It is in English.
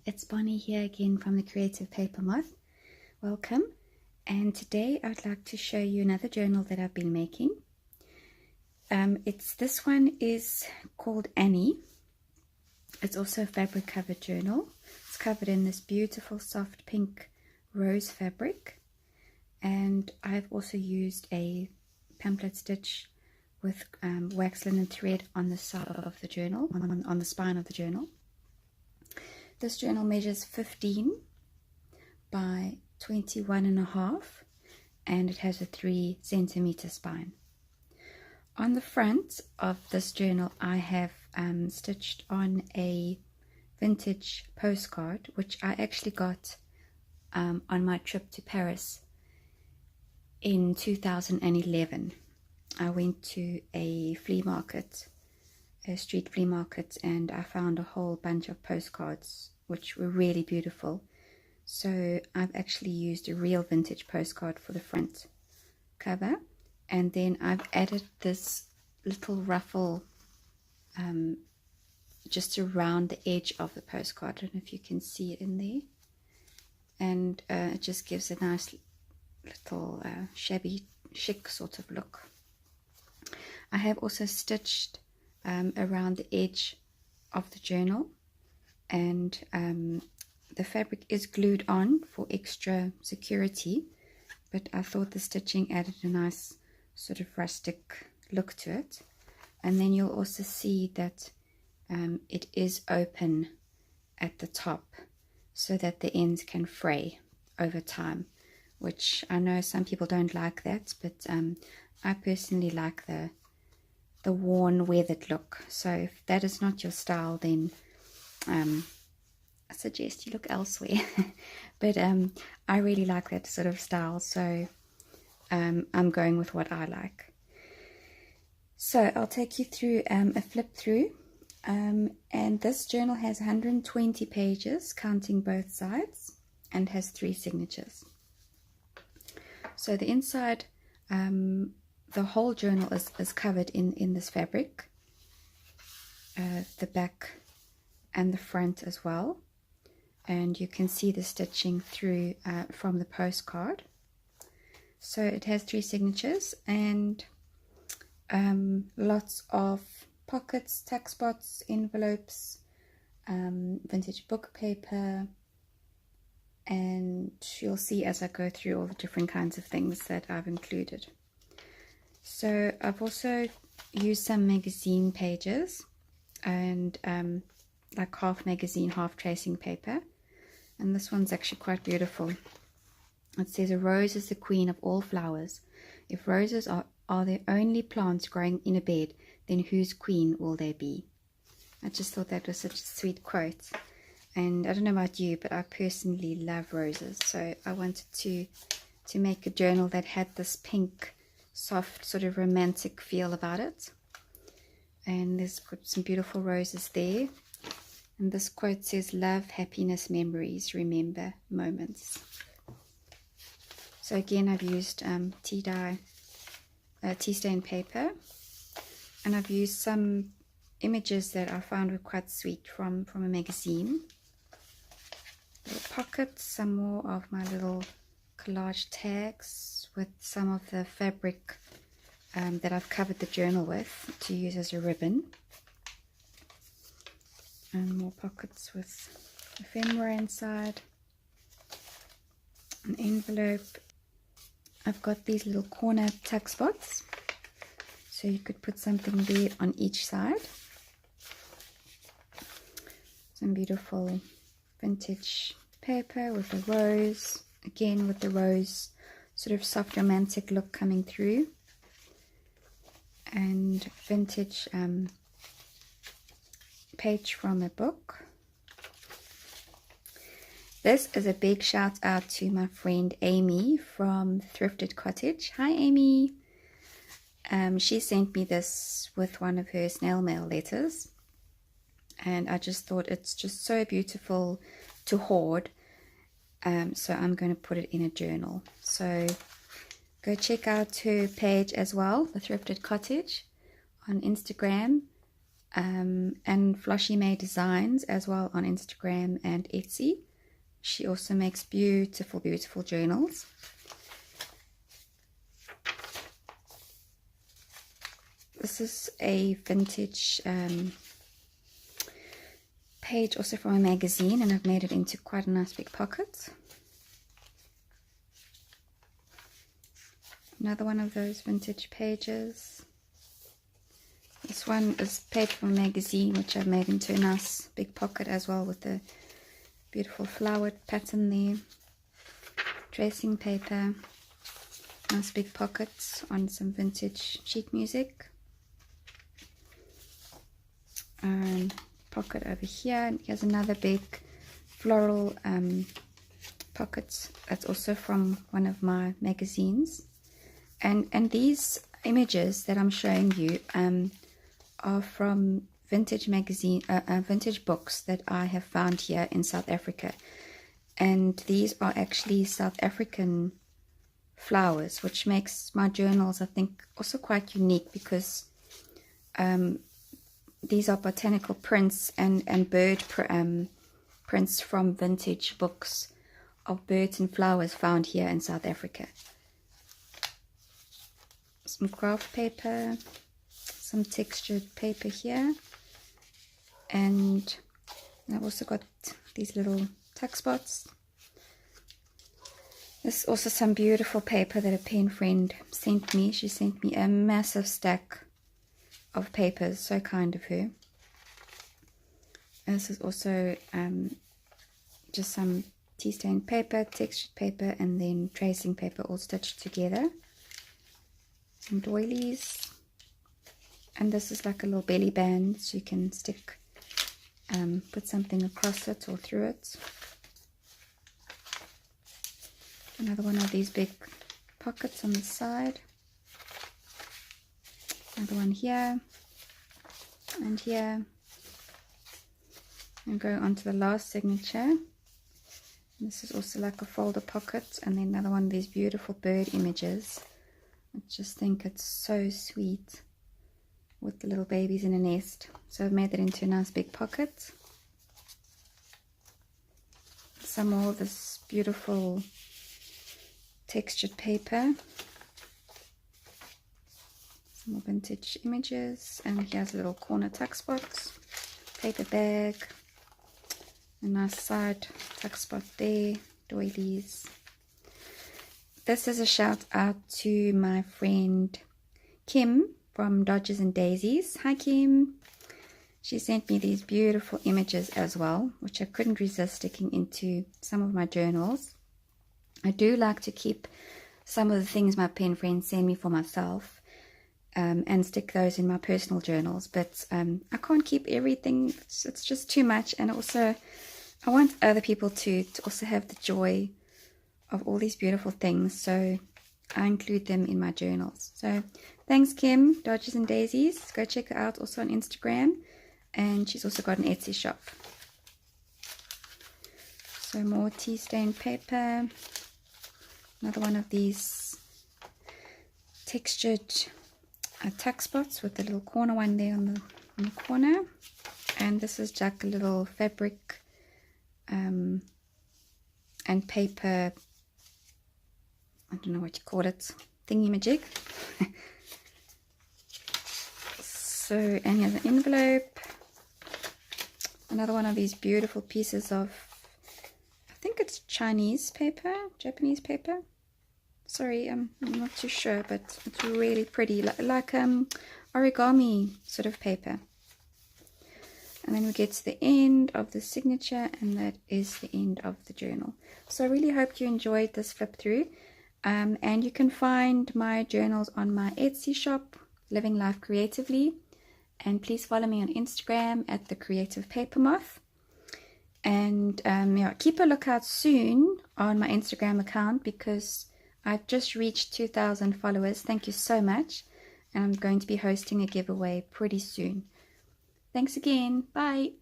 it's Bonnie here again from the Creative Paper Moth. Welcome, and today I'd like to show you another journal that I've been making. This one is called Annie. It's also a fabric covered journal. It's covered in this beautiful soft pink rose fabric, and I've also used a pamphlet stitch with wax linen thread on the side of the journal, on the spine of the journal. This journal measures 15 by 21.5, and it has a 3 centimeter spine. On the front of this journal I have stitched on a vintage postcard, which I actually got on my trip to Paris in 2011. I went to a flea market, a street flea market, and I found a whole bunch of postcards which were really beautiful. So I've actually used a real vintage postcard for the front cover, and then I've added this little ruffle just around the edge of the postcard. I don't know if you can see it in there, and it just gives a nice little shabby chic sort of look. I have also stitched around the edge of the journal, and the fabric is glued on for extra security, but I thought the stitching added a nice sort of rustic look to it. And then you'll also see that it is open at the top so that the ends can fray over time, which I know some people don't like that, but I personally like the worn, weathered look. So if that is not your style, then I suggest you look elsewhere. But I really like that sort of style, so I'm going with what I like. So I'll take you through a flip through, and this journal has 120 pages counting both sides and has 3 signatures. So the inside, the whole journal is covered in this fabric, the back and the front as well, and you can see the stitching through from the postcard. So it has 3 signatures and lots of pockets, tuck spots, envelopes, vintage book paper, and you'll see as I go through all the different kinds of things that I've included. So I've also used some magazine pages and like half magazine, half tracing paper, and this one's actually quite beautiful. It says, "A rose is the queen of all flowers. If roses are the only plants growing in a bed, then whose queen will they be?" I just thought that was such a sweet quote, and I don't know about you, but I personally love roses, so I wanted to make a journal that had this pink, soft, sort of romantic feel about it. And there's some beautiful roses there, and this quote says, "Love, happiness, memories, remember moments." So again, I've used tea stain paper, and I've used some images that I found were quite sweet from a magazine. Little pockets, some more of my little collage tags with some of the fabric that I've covered the journal with to use as a ribbon, and more pockets with ephemera inside, an envelope. I've got these little corner tuck spots, so you could put something there on each side. Some beautiful vintage paper with a rose, again with the rose sort of soft romantic look coming through, and vintage page from a book. This is a big shout out to my friend Amy from Thrifted Cottage. Hi Amy. She sent me this with one of her snail mail letters, and I just thought it's just so beautiful to hoard, so I'm going to put it in a journal. So go check out her page as well, the Thrifted Cottage, on Instagram, and Floshy May Designs as well on Instagram and Etsy. She also makes beautiful, beautiful journals. This is a vintage page also from a magazine, and I've made it into quite a nice big pocket. Another one of those vintage pages. This one is paper from a magazine, which I've made into a nice big pocket as well, with a beautiful flowered pattern there. Tracing paper, nice big pockets on some vintage sheet music. And pocket over here, and here's another big floral pocket that's also from one of my magazines. And these images that I'm showing you are from vintage magazine, vintage books that I have found here in South Africa. And these are actually South African flowers, which makes my journals, I think, also quite unique, because these are botanical prints and bird prints from vintage books of birds and flowers found here in South Africa. Some craft paper, some textured paper here, and I've also got these little tuck spots. This is also some beautiful paper that a pen friend sent me. She sent me a massive stack of papers, so kind of her. And this is also just some tea stain paper, textured paper, and then tracing paper all stitched together. Some doilies, and this is like a little belly band, so you can stick, put something across it or through it. Another one of these big pockets on the side. Another one here and here, and go on to the last signature. This is also like a folder pocket, and then another one of these beautiful bird images. I just think it's so sweet with the little babies in a nest. So I've made it into a nice big pocket. Some more of this beautiful textured paper. Some more vintage images, and here's a little corner tuck spot, paper bag, a nice side tuck spot there, doilies. This is a shout out to my friend Kim from Dodgers and Daisies. Hi Kim. She sent me these beautiful images as well, which I couldn't resist sticking into some of my journals. I do like to keep some of the things my pen friends send me for myself, and stick those in my personal journals, but I can't keep everything. It's just too much, and also I want other people to also have the joy of all these beautiful things, so I include them in my journals. So thanks Kim, Dodgers and Daisies. Go check her out also on Instagram, and she's also got an Etsy shop. So more tea stain paper, another one of these textured tuck spots with the little corner one there on the corner, and this is like a little fabric and paper, I don't know what you call it, thingy-majig. So, and here's an envelope, another one of these beautiful pieces of, I think it's Chinese paper, Japanese paper. Sorry, I'm not too sure, but it's really pretty, like origami sort of paper. And then we get to the end of the signature, and that is the end of the journal. So I really hope you enjoyed this flip through. And you can find my journals on my Etsy shop, Living Life Creatively. And please follow me on Instagram at The Creative Paper Moth. And yeah, keep a lookout soon on my Instagram account, because I've just reached 2,000 followers. Thank you so much. And I'm going to be hosting a giveaway pretty soon. Thanks again. Bye.